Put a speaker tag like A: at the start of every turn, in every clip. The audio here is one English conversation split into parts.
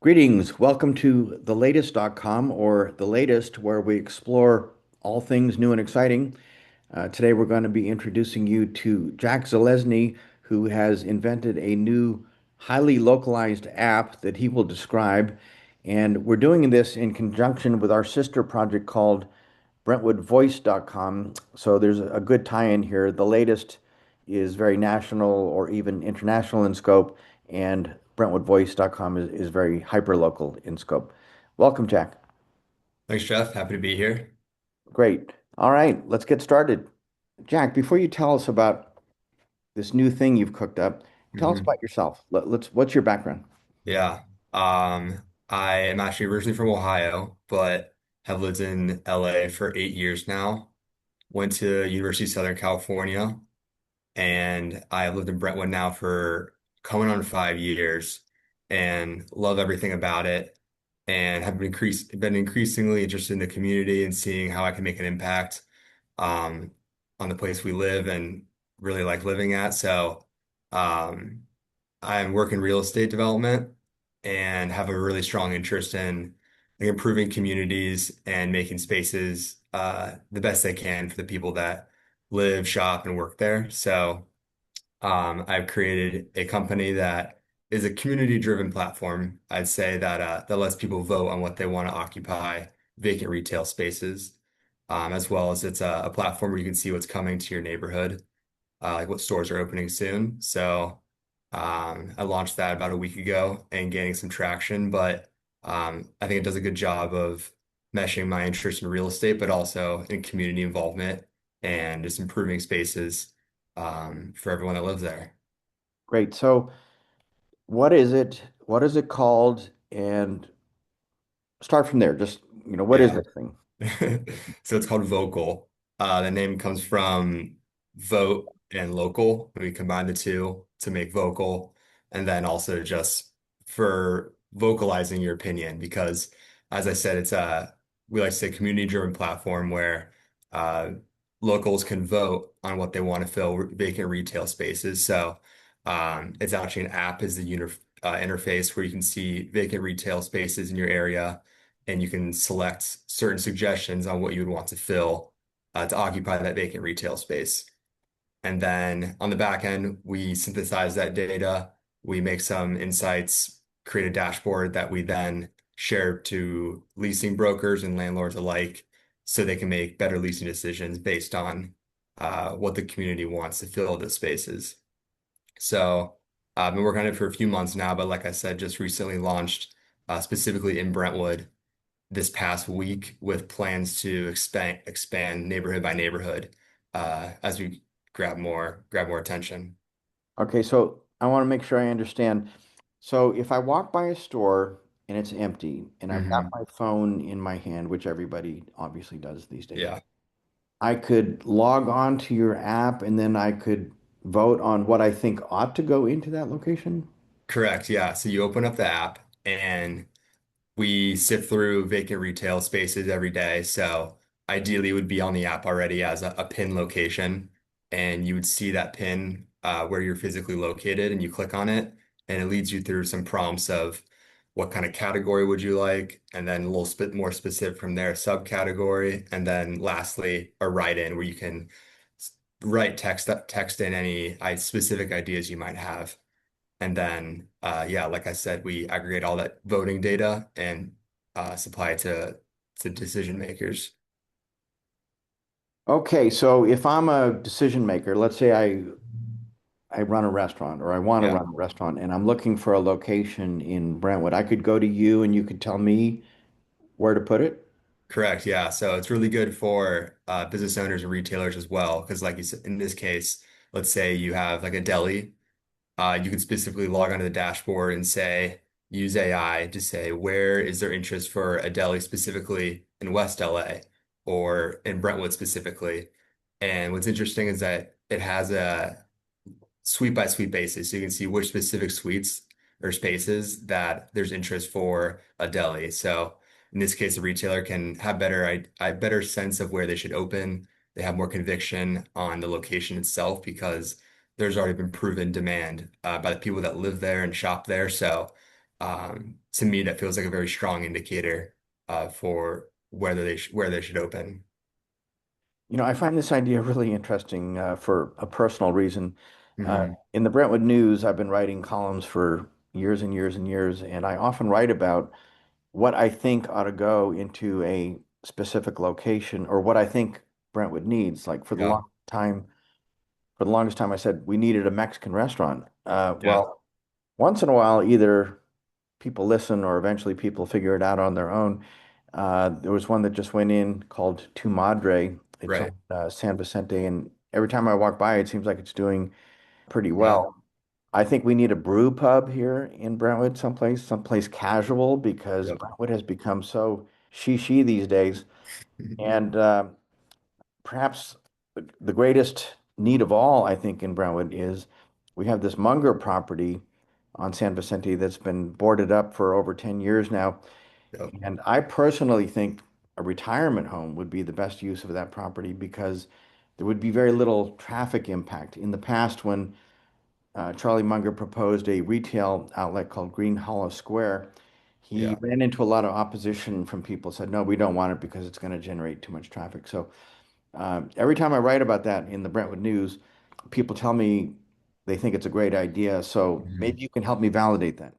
A: Greetings. Welcome to TheLatestVokal or The Latest, where we explore all things new and exciting. Today, we're going to be introducing you to Jack Zalesny, who has invented a new, highly localized app that he will describe. And we're doing this in conjunction with our sister project called BrentwoodVoice.com. So there's a good tie-in here. The latest is very national or even international in scope, and BrentwoodVoice.com is very hyper-local in scope. Welcome, Jack.
B: Thanks, Jeff. Happy to be here.
A: Great. All right, let's get started. Jack, before you tell us about this new thing you've cooked up, tell us
B: hmm
A: about yourself. What's your background?
B: Yeah. I am actually originally from Ohio, but have lived in LA for 8 years now. Went to University of Southern California, and I have lived in Brentwood now for coming on 5 years, and love everything about it. And have been increasingly interested in the community and seeing how I can make an impact um, on the place we live and really like living at. So. Um, I work in real estate development and have a really strong interest in like, improving communities and making spaces the best they can for the people that live, shop, and work there. So I've created a company that is a community-driven platform. I'd say that lets people vote on what they want to occupy vacant retail spaces, as well as it's a platform where you can see what's coming to your neighborhood, like what stores are opening soon. So I launched that about a week ago and gaining some traction, but I think it does a good job of meshing my interest in real estate, but also in community involvement and just improving spaces for everyone that lives there.
A: Great. So, what is it? What is it called? And start from there. Just, what is
B: Yeah.
A: this thing?
B: So it's called Vocal. The name comes from vote and local. We combine the two to make vocal, and then also just for vocalizing your opinion. Because, as I said, it's a we like to say community-driven platform where uh, locals can vote on what they want to fill vacant retail spaces. So it's actually an app is the interface where you can see vacant retail spaces in your area and you can select certain suggestions on what you would want to fill to occupy that vacant retail space. And then on the back end, we synthesize that data, we make some insights, create a dashboard that we then share to leasing brokers and landlords alike so they can make better leasing decisions based on what the community wants to fill the spaces. So I've been working on it for a few months now, but like I said, just recently launched specifically in Brentwood this past week with plans to expand neighborhood by neighborhood as we grab more attention.
A: Okay, so I want to make sure I understand. So if I walk by a store and it's empty and I've got
B: hmm
A: my phone in my hand, which everybody obviously does these days,
B: Yeah,
A: I could log on to your app and then I could vote on what I think ought to go into that location.
B: correct. Yeah. So you open up the app and we sift through vacant retail spaces every day. So ideally, it would be on the app already as a pin location, and you would see that pin where you're physically located, and you click on it, and it leads you through some prompts of what kind of category would you like, and then a little bit more specific from there, subcategory, and then lastly, a write-in where you can write text in any specific ideas you might have. And then, yeah, like I said, we aggregate all that voting data and supply it to decision makers.
A: Okay, so if I'm a decision maker, let's say I run a restaurant or I want to
B: Yeah,
A: run a restaurant and I'm looking for a location in Brentwood, I could go to you and you could tell me where to put it?
B: correct. Yeah, so it's really good for business owners and retailers as well, because like you said, in this case, let's say you have like a deli. You can specifically log onto the dashboard and say, use AI to say, where is there interest for a deli specifically in West LA or in Brentwood specifically? And what's interesting is that it has a suite by suite basis. So you can see which specific suites or spaces that there's interest for a deli. So in this case, the retailer can have a better sense of where they should open. They have more conviction on the location itself because there's already been proven demand by the people that live there and shop there. So To me, that feels like a very strong indicator for where they should open.
A: I find this idea really interesting for a personal reason.
B: Hmm.
A: In the Brentwood News, I've been writing columns for years and years and years, and I often write about what I think ought to go into a specific location or what I think Brentwood needs. Like
B: Yeah,
A: for the longest time, I said we needed a Mexican restaurant.
B: yeah,
A: Once in a while, either people listen or eventually people figure it out on their own. There was one that just went in called Tu Madre. It's on
B: right.
A: San Vicente, and every time I walk by, it seems like it's doing pretty
B: Yeah.
A: well. I think we need a brew pub here in Brentwood, someplace casual, because
B: Yep.
A: Brentwood has become so she these days. And perhaps the greatest need of all, I think, in Brentwood is we have this Munger property on San Vicente that's been boarded up for over 10 years now.
B: Yep.
A: And I personally think a retirement home would be the best use of that property because there would be very little traffic impact. In the past, when Charlie Munger proposed a retail outlet called Green Hollow Square, he
B: Yeah.
A: ran into a lot of opposition from people, said, no, we don't want it because it's going to generate too much traffic. So every time I write about that in the Brentwood News, people tell me they think it's a great idea. So
B: Mhm.
A: maybe you can help me validate that.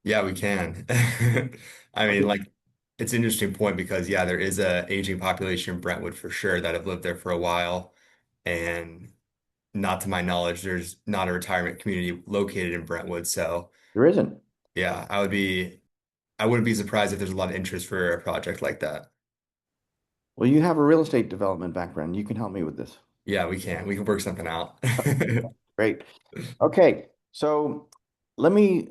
B: Yeah, we can. I mean,
A: Okay.
B: like, it's an interesting point because, yeah, there is a aging population in Brentwood for sure that have lived there for a while. And not to my knowledge, there's not a retirement community located in Brentwood. So,
A: There isn't.
B: yeah, I wouldn't be surprised if there's a lot of interest for a project like that.
A: Well, you have a real estate development background. You can help me with this.
B: Yeah, we can. We can work something out.
A: Great. Okay. So let me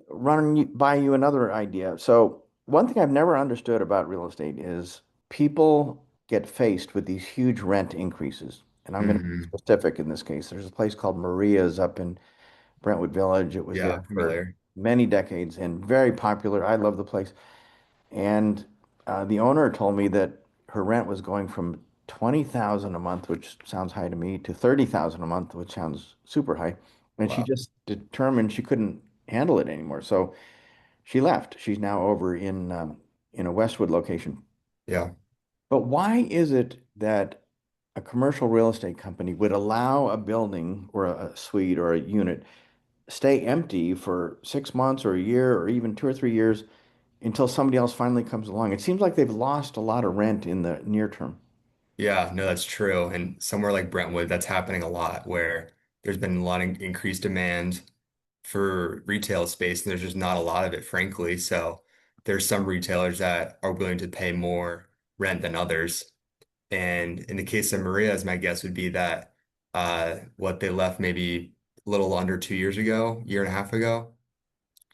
A: by you another idea. So one thing I've never understood about real estate is people get faced with these huge rent increases. And I'm going to be
B: Hmm.
A: specific in this case. There's a place called Maria's up in Brentwood Village. It was
B: Yeah,
A: there for
B: familiar.
A: many decades and very popular. I love the place. And the owner told me that her rent was going from 20,000 a month, which sounds high to me, to 30,000 a month, which sounds super high. And she
B: Wow.
A: just determined she couldn't handle it anymore. So she left. She's now over in a Westwood location.
B: Yeah.
A: But why is it that a commercial real estate company would allow a building or a suite or a unit stay empty for 6 months or a year or even 2 or 3 years until somebody else finally comes along? It seems like they've lost a lot of rent in the near term.
B: Yeah, no, that's true. And somewhere like Brentwood, that's happening a lot where there's been a lot of increased demand for retail space, and there's just not a lot of it, frankly. So there's some retailers that are willing to pay more rent than others. And in the case of Maria's, my guess would be that what they left maybe a little under 2 years ago, year and a half ago,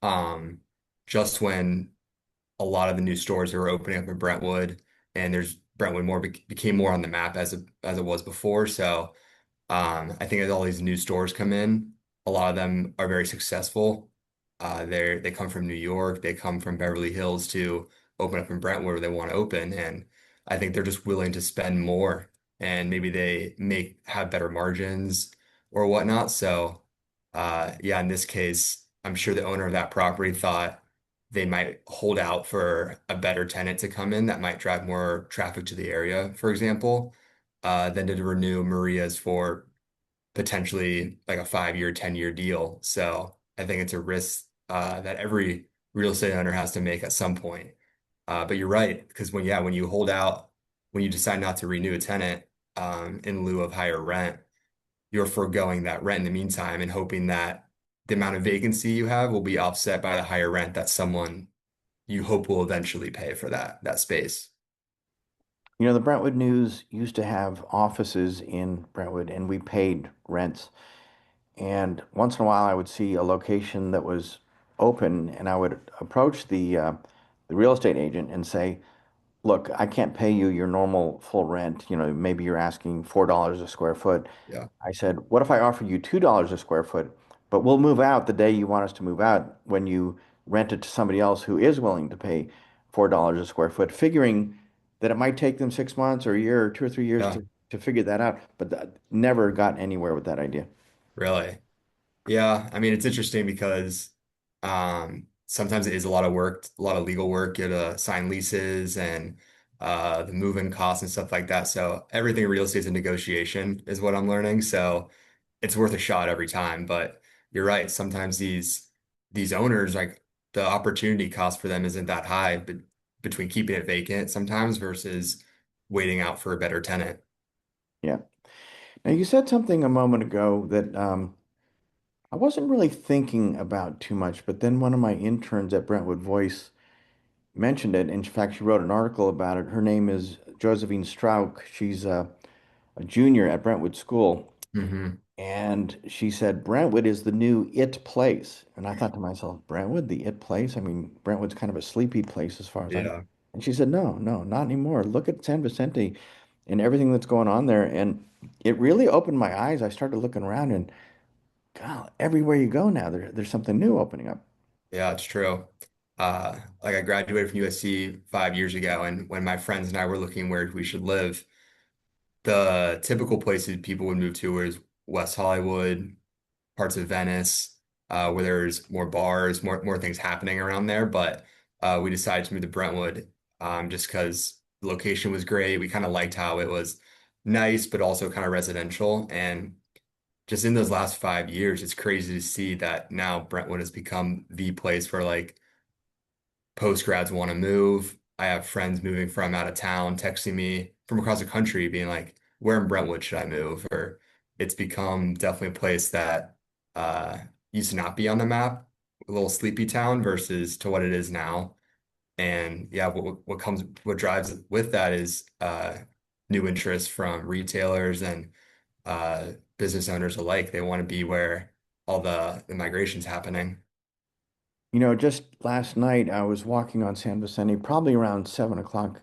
B: um, just when a lot of the new stores that were opening up in Brentwood, and there's Brentwood became more on the map as it was before. So I think as all these new stores come in, a lot of them are very successful. They come from New York, they come from Beverly Hills to open up in Brentwood where they want to open, and I think they're just willing to spend more, and maybe they make have better margins or whatnot. So, yeah, in this case, I'm sure the owner of that property thought they might hold out for a better tenant to come in that might drive more traffic to the area, for example, than to renew Maria's for potentially like a 5 year, 10-year deal. So I think it's a risk that every real estate owner has to make at some point. But you're right, because when you hold out, when you decide not to renew a tenant in lieu of higher rent, you're foregoing that rent in the meantime and hoping that the amount of vacancy you have will be offset by the higher rent that someone you hope will eventually pay for that space.
A: The Brentwood News used to have offices in Brentwood, and we paid rents. And once in a while, I would see a location that was open, and I would approach the real estate agent and say, "Look, I can't pay you your normal full rent. Maybe you're asking $4 a square foot."
B: Yeah,
A: I said, "What if I offer you $2 a square foot, but we'll move out the day you want us to move out when you rent it to somebody else who is willing to pay $4 a square foot," figuring that it might take them 6 months or a year or 2 or 3 years
B: yeah,
A: to figure that out, but never got anywhere with that idea.
B: really. Yeah, I mean it's interesting because sometimes it is a lot of work, a lot of legal work. You have to sign leases and the move-in costs and stuff like that. So everything in real estate is a negotiation, is what I'm learning. So it's worth a shot every time. But you're right. Sometimes these owners, like the opportunity cost for them isn't that high, but between keeping it vacant sometimes versus waiting out for a better tenant.
A: Yeah. Now, you said something a moment ago that I wasn't really thinking about too much, but then one of my interns at Brentwood Voice mentioned it. In fact, she wrote an article about it. Her name is Josephine Strauch. She's a junior at Brentwood School.
B: Hmm.
A: And she said, Brentwood is the new it place. And I thought to myself, Brentwood, the it place? I mean, Brentwood's kind of a sleepy place as far as I know.
B: Yeah.
A: And she said, no, no, not anymore. Look at San Vicente and everything that's going on there. And it really opened my eyes. I started looking around and, God, everywhere you go now, there's something new opening up.
B: Yeah, it's true. Like I graduated from USC 5 years ago, and when my friends and I were looking where we should live, the typical places people would move to was West Hollywood, parts of Venice, where there's more bars, more things happening around there. But we decided to move to Brentwood, just because the location was great. We kind of liked how it was nice, but also kind of residential. And just in those last 5 years, it's crazy to see that now Brentwood has become the place for like post grads want to move. I have friends moving from out of town texting me from across the country being like, where in Brentwood should I move? Or it's become definitely a place that uh used to not be on the map, a little sleepy town versus to what it is now. And yeah, what drives with that is new interest from retailers and business owners alike. They want to be where all the migration's happening.
A: You know, just last night I was walking on San Vicente, probably around 7 o'clock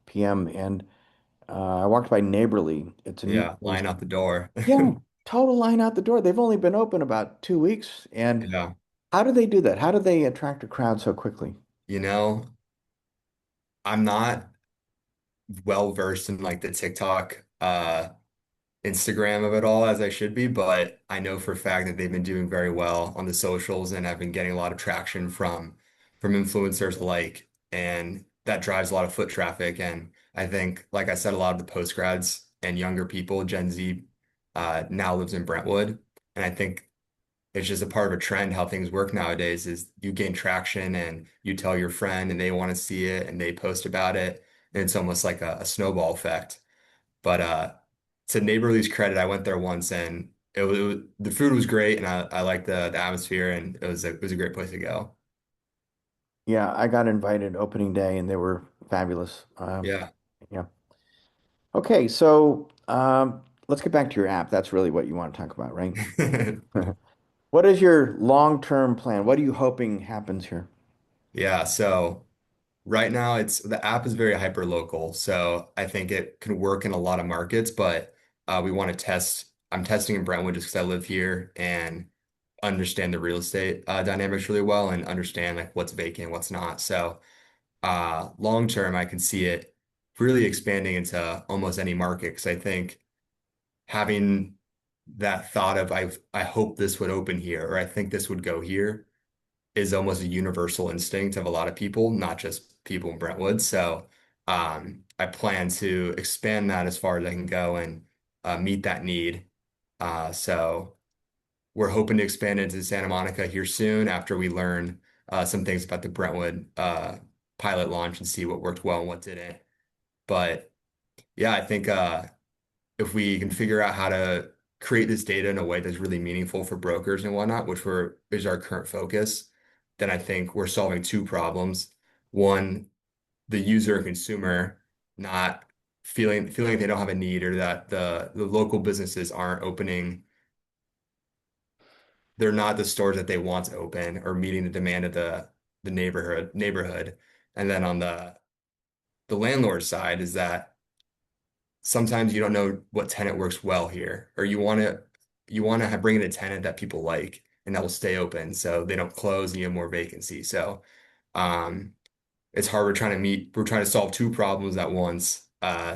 A: p.m., and I walked by Neighborly. It's a new
B: Yeah,
A: place.
B: line out the door.
A: Yeah, total line out the door. They've only been open about 2 weeks. And
B: Yeah.
A: how do they do that? How do they attract a crowd so quickly?
B: You know, I'm not well versed in like the TikTok, Instagram of it all as I should be, but I know for a fact that they've been doing very well on the socials and have been getting a lot of traction from influencers alike, and that drives a lot of foot traffic. And I think, like I said, a lot of the postgrads and younger people, Gen Z, now lives in Brentwood, and I think it's just a part of a trend how things work nowadays is you gain traction and you tell your friend and they want to see it and they post about it, and it's almost like a snowball effect. But to Neighborly's credit, I went there once and the food was great and I liked the atmosphere, and it was a great place to go.
A: Yeah, I got invited opening day and they were fabulous.
B: Yeah.
A: Yeah. Okay, so let's get back to your app. That's really what you want to talk about, right? What is your long-term plan? What are you hoping happens here?
B: Yeah, so right now it's the app is very hyper local, so I think it can work in a lot of markets, but we want to test. I'm testing in Brentwood just because I live here and understand the real estate dynamics really well and understand like what's vacant, what's not. So long term, I can see it really expanding into almost any market because I think having that thought of I hope this would open here or I think this would go here is almost a universal instinct of a lot of people, not just people in Brentwood. So I plan to expand that as far as I can go and meet that need. So we're hoping to expand into Santa Monica here soon after we learn some things about the Brentwood pilot launch and see what worked well and what didn't. But yeah, I think if we can figure out how to create this data in a way that's really meaningful for brokers and whatnot, is our current focus, then I think we're solving two problems. One, the user and consumer not feeling like they don't have a need or that the local businesses aren't opening, they're not the stores that they want to open or meeting the demand of the neighborhood. And then on the landlord side is that sometimes you don't know what tenant works well here, or you want to bring in a tenant that people like and that will stay open so they don't close and you have more vacancy. So um, it's hard. We're trying to solve two problems at once.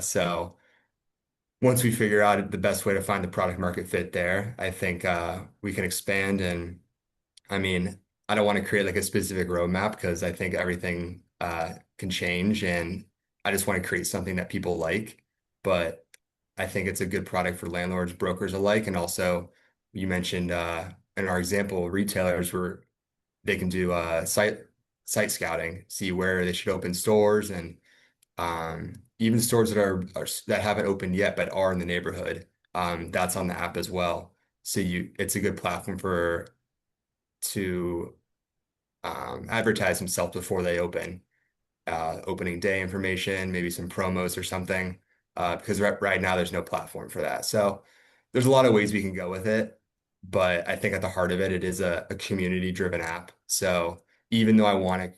B: So once we figure out the best way to find the product market fit there, I think we can expand. And I mean, I don't want to create like a specific roadmap because I think everything can change, and I just want to create something that people like. But I think it's a good product for landlords, brokers alike, and also you mentioned in our example, retailers where they can do site scouting, see where they should open stores, and even stores that haven't opened yet but are in the neighborhood. That's on the app as well. So it's a good platform for to advertise themselves before they open. Opening day information, maybe some promos or something. Because right now there's no platform for that. So there's a lot of ways we can go with it, but I think at the heart of it, it is a community-driven app. So even though I want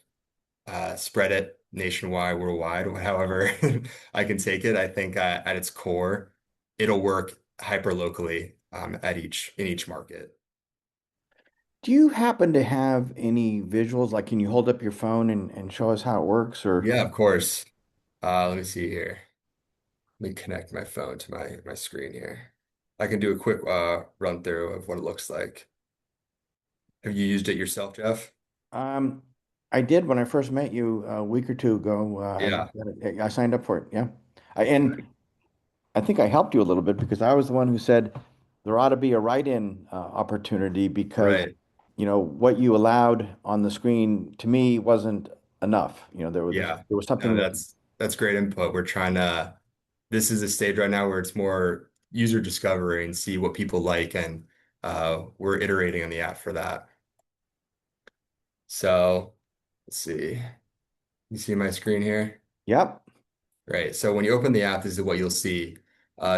B: to spread it nationwide, worldwide, however I can take it, I think at its core, it'll work hyper locally at each in each market.
A: Do you happen to have any visuals? Like, can you hold up your phone and show us how it works? Or
B: Yeah, of course. Let me see here. Let me connect my phone to my screen here. I can do a quick run through of what it looks like. Have you used it yourself, Jeff?
A: um, I did when I first met you a week or two ago.
B: Yeah,
A: I signed up for it. Yeah, and I think I helped you a little bit because I was the one who said there ought to be a write-in opportunity because
B: right.
A: what you allowed on the screen to me wasn't enough.
B: Yeah.
A: There was
B: No,
A: something missing.
B: that's great input. We're trying to this is a stage right now where it's more user discovery and see what people like, and we're iterating on the app for that. So let's see. You see my screen here?
A: Yep.
B: Right. So when you open the app, this is what you'll see.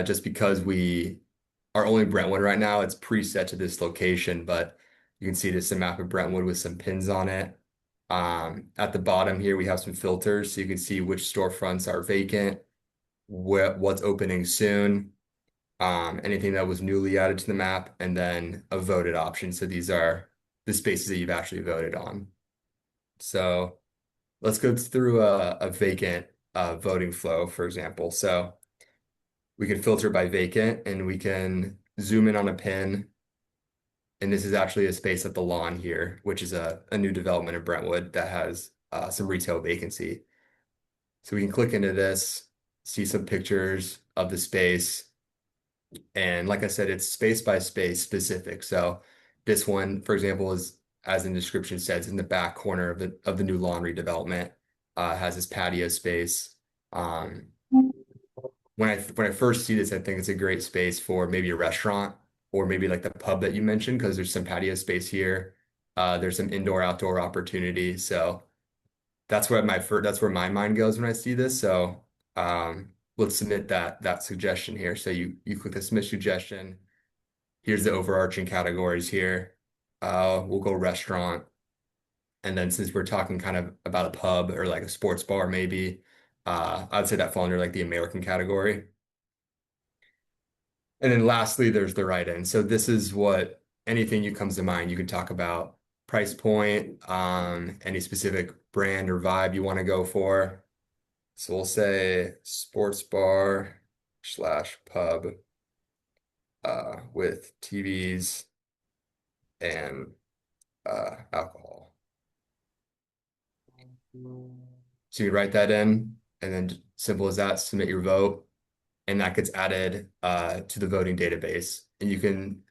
B: Just because we are only Brentwood right now, it's preset to this location, but you can see this a map of Brentwood with some pins on it. At the bottom here, we have some filters so you can see which storefronts are vacant, what's opening soon, anything that was newly added to the map, and then a voted option. So these are the spaces that you've actually voted on. So let's go through a vacant voting flow, for example. So we can filter by vacant and we can zoom in on a pin. And this is actually a space at the lawn here, which is a new development in Brentwood that has some retail vacancy. So we can click into this, see some pictures of the space. And like I said, it's space by space specific. So this one, for example, is, as the description says, in the back corner of the new laundry development, has this patio space. Um, when I first see this, I think it's a great space for maybe a restaurant or maybe like the pub that you mentioned, because there's some patio space here. There's some indoor outdoor opportunity. So that's where my mind goes when I see this. So let's submit that suggestion here. So you click the submit suggestion. Here's the overarching categories here. We'll go restaurant. And then since we're talking kind of about a pub or like a sports bar, maybe, I'd say that fall under like the American category. And then lastly, there's the write-in. So this is what anything you comes to mind. You can talk about price point, any specific brand or vibe you want to go for. So we'll say sports bar slash pub with TVs and alcohol. So you write that in, and then simple as that, submit your vote, and that gets added to the voting database. And you can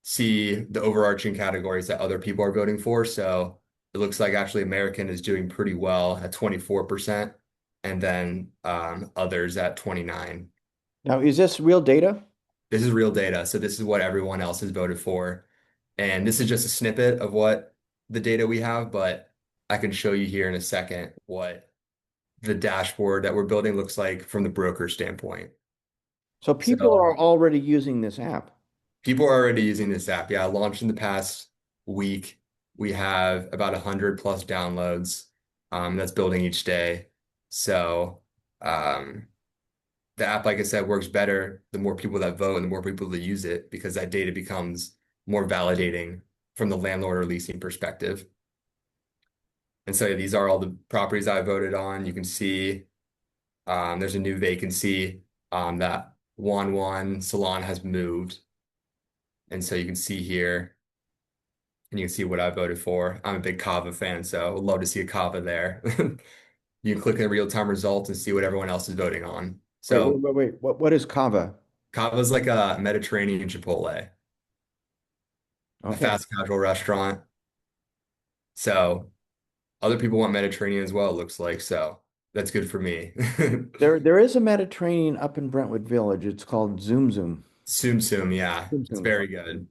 B: see the overarching categories that other people are voting for. So it looks like actually American is doing pretty well at 24%, and then others at 29.
A: Now, is this real data?
B: This is real data. So this is what everyone else has voted for. And this is just a snippet of what the data we have, but I can show you here in a second what the dashboard that we're building looks like from the broker standpoint.
A: So people
B: So
A: are already using this app.
B: people are already using this app. Yeah, launched in the past week. We have about 100 plus downloads that's building each day. So um, the app, like I said, works better the more people that vote and the more people that use it because that data becomes more validating from the landlord or leasing perspective. And so yeah, these are all the properties I voted on. You can see there's a new vacancy that One Salon has moved. And so you can see here and you can see what I voted for. I'm a big Kava fan, so would love to see a Kava there. You can click the real-time results and see what everyone else is voting on.
A: Wait, wait,
B: So
A: wait, wait. What is kava?
B: Kava is like a Mediterranean Chipotle, a
A: Okay.
B: fast casual restaurant. So other people want Mediterranean as well, it looks like. So that's good for me.
A: There is a Mediterranean up in Brentwood Village. It's called Zoom Zoom.
B: Tsum Tsum, yeah,
A: Zoom
B: it's
A: Zoom.
B: very good.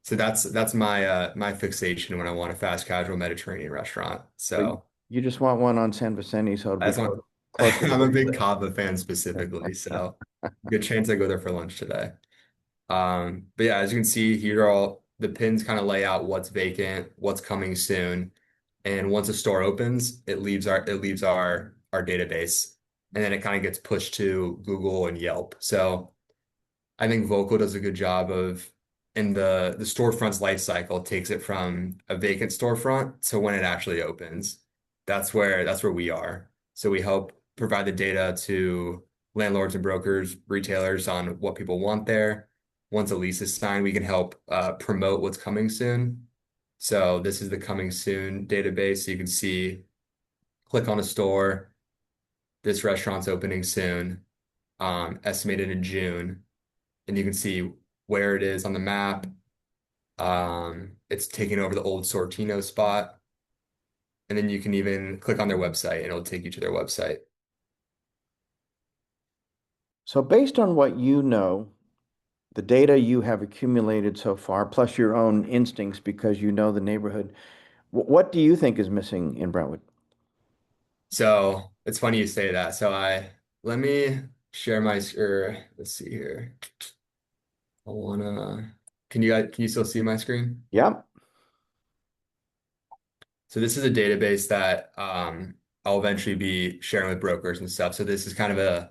B: So that's my my fixation when I want a fast casual Mediterranean restaurant.
A: So
B: So
A: you just want one on San Vicente, so it'll be
B: that's one.
A: closer to
B: I'm
A: where
B: a
A: you
B: big
A: live.
B: Cava fan specifically, so good chance I go there for lunch today. But yeah, as you can see, here are all the pins kind of lay out what's vacant, what's coming soon, and once a store opens, it leaves our database, and then it kind of gets pushed to Google and Yelp. So I think Vocal does a good job of in the storefront's life cycle takes it from a vacant storefront to when it actually opens. That's where we are. So we help provide the data to landlords and brokers, retailers on what people want there. Once a lease is signed, we can help promote what's coming soon. So this is the coming soon database. So you can see, click on a store. This restaurant's opening soon, estimated in June, and you can see where it is on the map. It's taking over the old Sortino spot, and then you can even click on their website, and it'll take you to their website.
A: So based on what you know, the data you have accumulated so far, plus your own instincts because you know the neighborhood, what do you think is missing in Brentwood?
B: So it's funny you say that. Let me share my, or let's see here. I wanna, can you still see my screen?
A: Yep.
B: So this is a database that I'll eventually be sharing with brokers and stuff. So this is kind of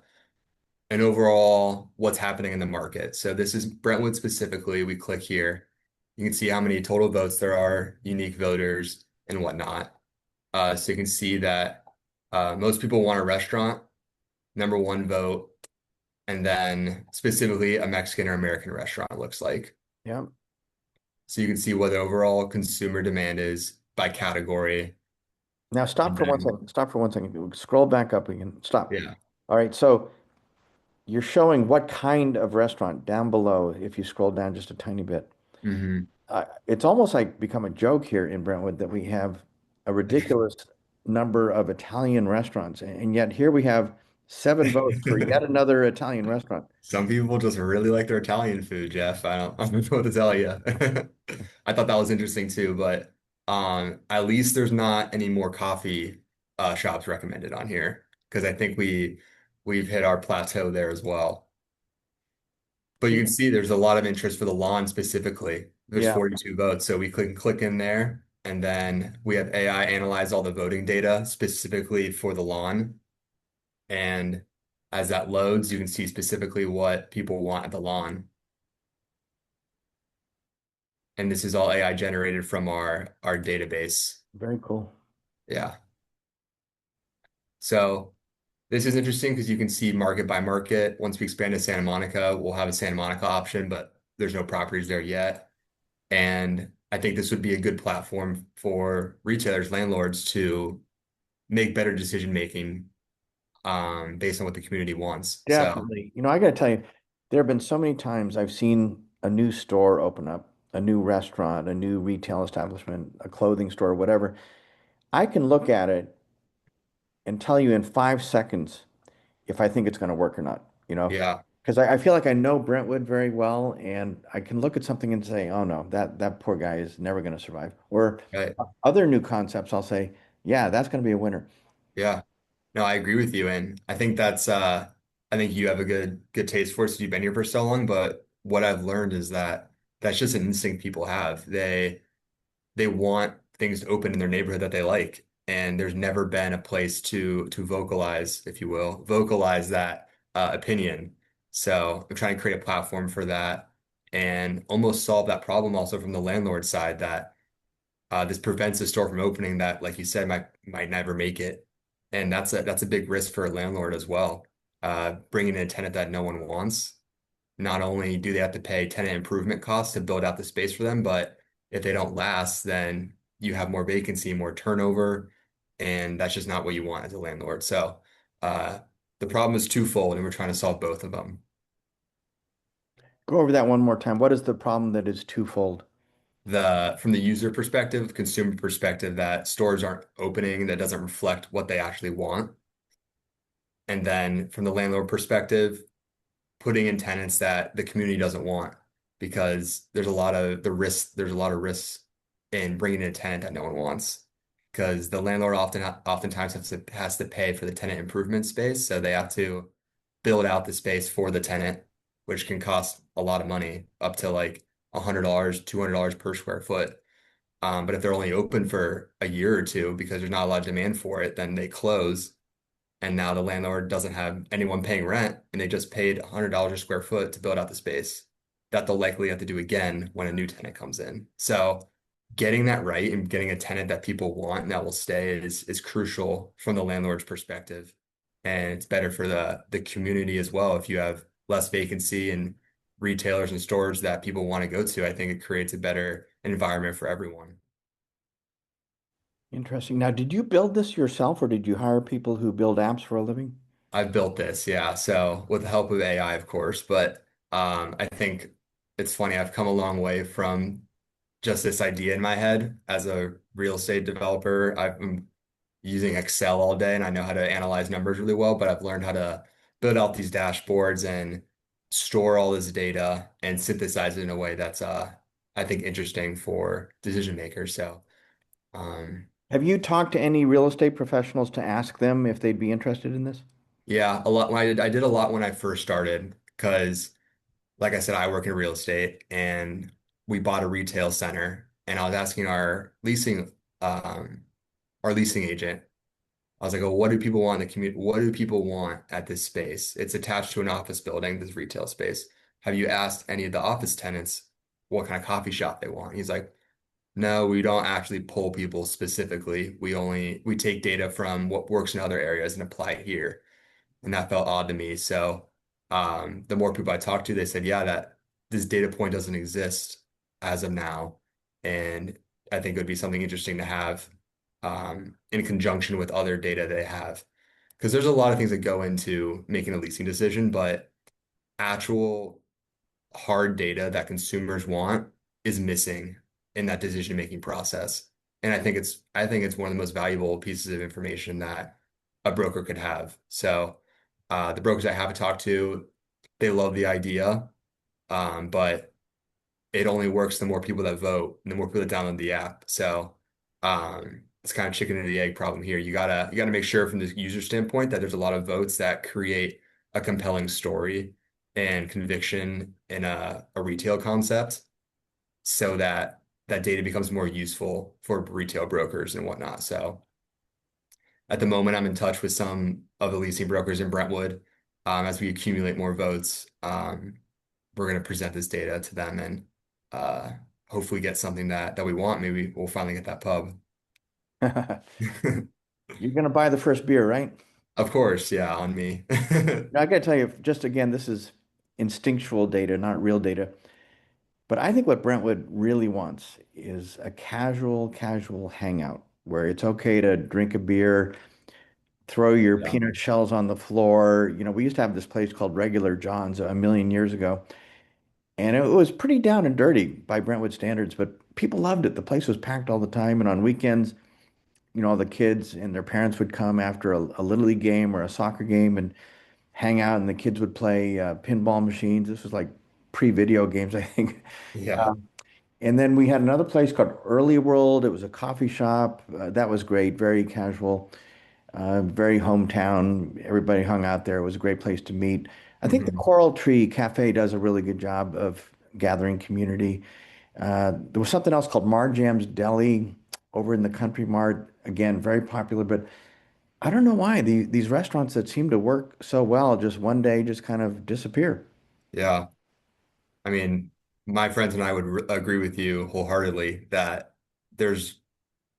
B: an overall what's happening in the market. So this is Brentwood specifically. We click here. You can see how many total votes there are, unique voters, and whatnot. So you can see that most people want a restaurant, number one vote, and then specifically a Mexican or American restaurant, it looks like.
A: Yep.
B: So you can see what the overall consumer demand is by category.
A: Now
B: And
A: stop for one
B: then,
A: second. Stop for one second. Scroll back up again. Stop.
B: yeah.
A: All right. So you're showing what kind of restaurant down below if you scroll down just a tiny bit.
B: Hmm.
A: It's almost like become a joke here in Brentwood that we have a ridiculous number of Italian restaurants, and yet here we have 7 votes for yet another Italian restaurant.
B: Some people just really like their Italian food, Jeff. I don't know what to tell you. I thought that was interesting too, but at least there's not any more coffee shops recommended on here because I think we've hit our plateau there as well. But you
A: Yeah.
B: can see there's a lot of interest for the lawn specifically. There's
A: Yeah,
B: 42 votes, so we click in there, and then we have AI analyze all the voting data specifically for the lawn. And as that loads, you can see specifically what people want at the lawn. And this is all AI generated from our database.
A: very cool.
B: Yeah. So this is interesting because you can see market by market. Once we expand to Santa Monica, we'll have a Santa Monica option, but there's no properties there yet. And I think this would be a good platform for retailers, landlords to make better decision making based on what the community wants. So
A: Definitely. I got to tell you, there have been so many times I've seen a new store open up, a new restaurant, a new retail establishment, a clothing store, whatever. I can look at it and tell you in 5 seconds if I think it's going to work or not.
B: yeah,
A: Because I feel like I know Brentwood very well, and I can look at something and say, oh no, that poor guy is never going to survive. Or
B: right.
A: other new concepts, I'll say, yeah, that's going to be a winner.
B: Yeah. No, I agree with you. And I think I think you have a good taste for it since you've been here for so long. But what I've learned is that that's just an instinct people have. They want things to open in their neighborhood that they like. And there's never been a place to vocalize, if you will, vocalize that opinion. So I'm trying to create a platform for that and almost solve that problem also from the landlord side that this prevents the store from opening that, like you said, might never make it. And that's a big risk for a landlord as well. Bringing in a tenant that no one wants. Not only do they have to pay tenant improvement costs to build out the space for them, but if they don't last, then you have more vacancy, more turnover, and that's just not what you want as a landlord. So uh, the problem is twofold, and we're trying to solve both of them.
A: Go over that one more time. What is the problem that is twofold?
B: The from the user perspective, consumer perspective, that stores aren't opening, that doesn't reflect what they actually want. And then from the landlord perspective, putting in tenants that the community doesn't want because there's a lot of risks in bringing in a tenant that no one wants because the landlord oftentimes has to pay for the tenant improvement space, so they have to build out the space for the tenant, which can cost a lot of money, up to like $100, $200 per square foot. But if they're only open for a year or two because there's not a lot of demand for it, then they close, and now the landlord doesn't have anyone paying rent, and they just paid $100 a square foot to build out the space that they'll likely have to do again when a new tenant comes in. So getting that right and getting a tenant that people want and that will stay is crucial from the landlord's perspective. And it's better for the community as well. If you have less vacancy and retailers and stores that people want to go to, I think it creates a better environment for everyone.
A: Interesting. Now, did you build this yourself or did you hire people who build apps for a living?
B: I've built this, yeah. So with the help of AI, of course, but I think it's funny. I've come a long way from just this idea in my head as a real estate developer. I'm using Excel all day and I know how to analyze numbers really well, but I've learned how to build out these dashboards and store all this data and synthesize it in a way that's I think interesting for decision makers. So um
A: Have you talked to any real estate professionals to ask them if they'd be interested in this?
B: yeah, a lot. I did a lot when I first started because, like I said, I work in real estate and we bought a retail center, and I was asking um, our leasing agent. I was like, "Oh, what do people want in the community? What do people want at this space? It's attached to an office building, this retail space. Have you asked any of the office tenants what kind of coffee shop they want?" He's like, "No, we don't actually pull people specifically. We take data from what works in other areas and apply it here." And that felt odd to me. So the more people I talked to, they said, yeah, that this data point doesn't exist as of now. And I think it would be something interesting to have in conjunction with other data they have. Because there's a lot of things that go into making a leasing decision, but actual hard data that consumers want is missing in that decision-making process. And I think it's one of the most valuable pieces of information that a broker could have. So the brokers I have talked to, they love the idea, but it only works the more people that vote and the more people that download the app. So it's kind of chicken and the egg problem here. You gotta make sure from the user standpoint that there's a lot of votes that create a compelling story and conviction in a retail concept so that that data becomes more useful for retail brokers and whatnot. So at the moment, I'm in touch with some of the leasing brokers in Brentwood. As we accumulate more votes, we're going to present this data to them and uh, hopefully get something that we want. Maybe we'll finally get that pub.
A: You're going to buy the first beer, right?
B: Of course, yeah, on me.
A: Now, I got to tell you, just again, this is instinctual data, not real data. But I think what Brentwood really wants is a casual hangout where it's okay to drink a beer, throw your
B: Yeah.
A: peanut shells on the floor. You know, we used to have this place called Regular John's a million years ago, and it was pretty down and dirty by Brentwood standards, but people loved it. The place was packed all the time, and on weekends, all the kids and their parents would come after a Little League game or a soccer game and hang out, and the kids would play pinball machines. This was like pre-video games, I think.
B: Yeah.
A: And then we had another place called Early World. It was a coffee shop. That was great, very casual, very hometown. Everybody hung out there. It was a great place to meet. I think the
B: Mhm.
A: Coral Tree Cafe does a really good job of gathering community. There was something else called Marjam's Deli over in the Country Mart. Again, very popular, but I don't know why these restaurants that seem to work so well just one day just kind of disappear.
B: Yeah. I mean, my friends and I would agree with you wholeheartedly that there's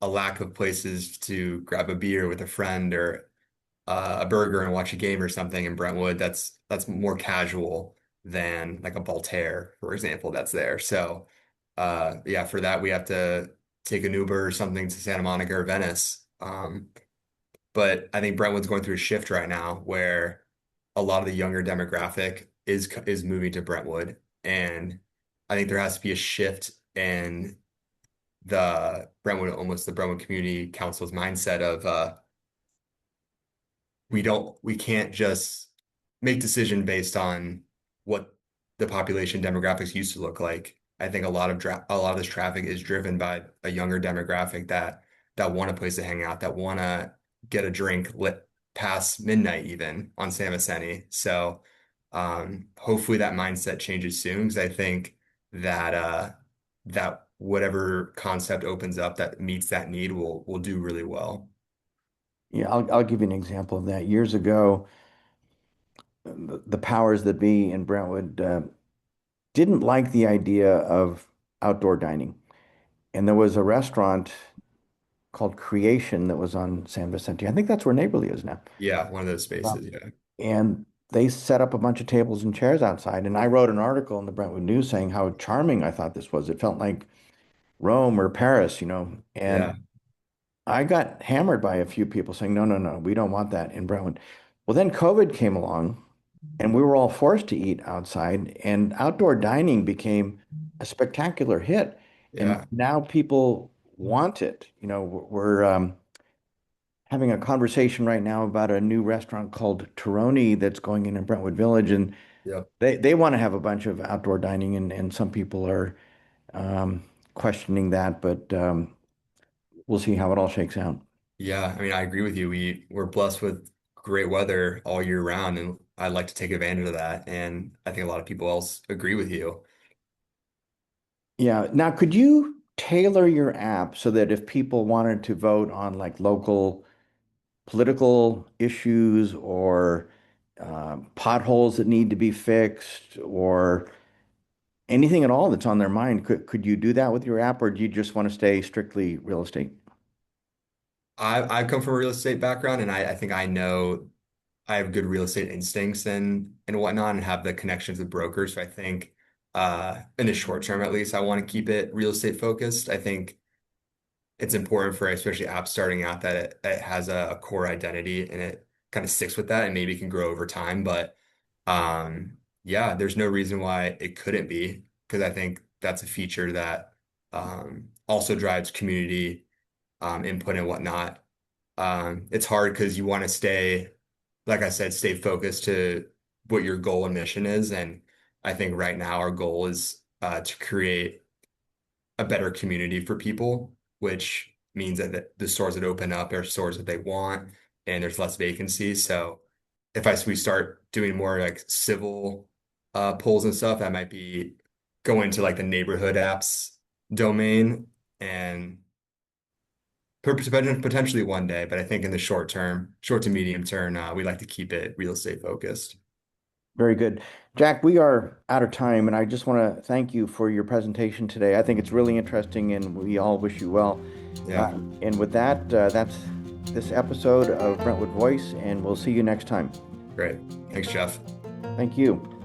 B: a lack of places to grab a beer with a friend or a burger and watch a game or something in Brentwood that's more casual than like a Voltaire, for example, that's there. So Yeah, for that we have to take an Uber or something to Santa Monica or Venice. But I think Brentwood's going through a shift right now where a lot of the younger demographic is moving to Brentwood, and I think there has to be a shift in the Brentwood Community Council's mindset of we can't just make decision based on what the population demographics used to look like. I think a lot of this traffic is driven by a younger demographic that want a place to hang out, that want to get a drink lit past midnight even on San Vicente. So hopefully that mindset changes soon because I think that that whatever concept opens up that meets that need will do really well.
A: Yeah, I'll give you an example of that. Years ago, the powers that be in Brentwood didn't like the idea of outdoor dining. And there was a restaurant called Creation that was on San Vicente. I think that's where Neighborly is now.
B: Yeah, one of those
A: Yeah.
B: spaces. Yeah.
A: And they set up a bunch of tables and chairs outside. And I wrote an article in the Brentwood News saying how charming I thought this was. It felt like Rome or Paris, you know. And
B: Yeah.
A: I got hammered by a few people saying, no, no, no, we don't want that in Brentwood. Well, then COVID came along and we were all forced to eat outside, and outdoor dining became a spectacular hit. And
B: Yeah.
A: now people want it. You know, we're having a conversation right now about a new restaurant called Toroni that's going in Brentwood Village, and
B: Yep.
A: they want to have a bunch of outdoor dining, and some people are um, questioning that, but we'll see how it all shakes out.
B: Yeah. I mean, I agree with you. We're blessed with great weather all year round, and I'd like to take advantage of that. And I think a lot of people else agree with you.
A: Yeah. Now, could you tailor your app so that if people wanted to vote on like local political issues or potholes that need to be fixed or anything at all that's on their mind, could you do that with your app, or do you just want to stay strictly real estate?
B: I've come from a real estate background, and I think I know I have good real estate instincts and whatnot, and have the connections with brokers. So I think in the short term, at least, I want to keep it real estate focused. I think it's important for especially apps starting out that it has a core identity and it kind of sticks with that and maybe can grow over time. But yeah, there's no reason why it couldn't be because I think that's a feature that also drives community input and whatnot. It's hard because you want to stay, like I said, stay focused to what your goal and mission is. And I think right now our goal is to create a better community for people, which means that the stores that open up are stores that they want and there's less vacancy. So if we start doing more like civil polls and stuff, that might be going to like the neighborhood apps domain and potentially one day. But I think in the short term, short to medium term, we like to keep it real estate focused.
A: Very good. Jack, we are out of time, and I just want to thank you for your presentation today. I think it's really interesting, and we all wish you well.
B: Yeah,
A: And with that, that's this episode of Brentwood Voice, and we'll see you next time.
B: great. Thanks, Jeff.
A: Thank you.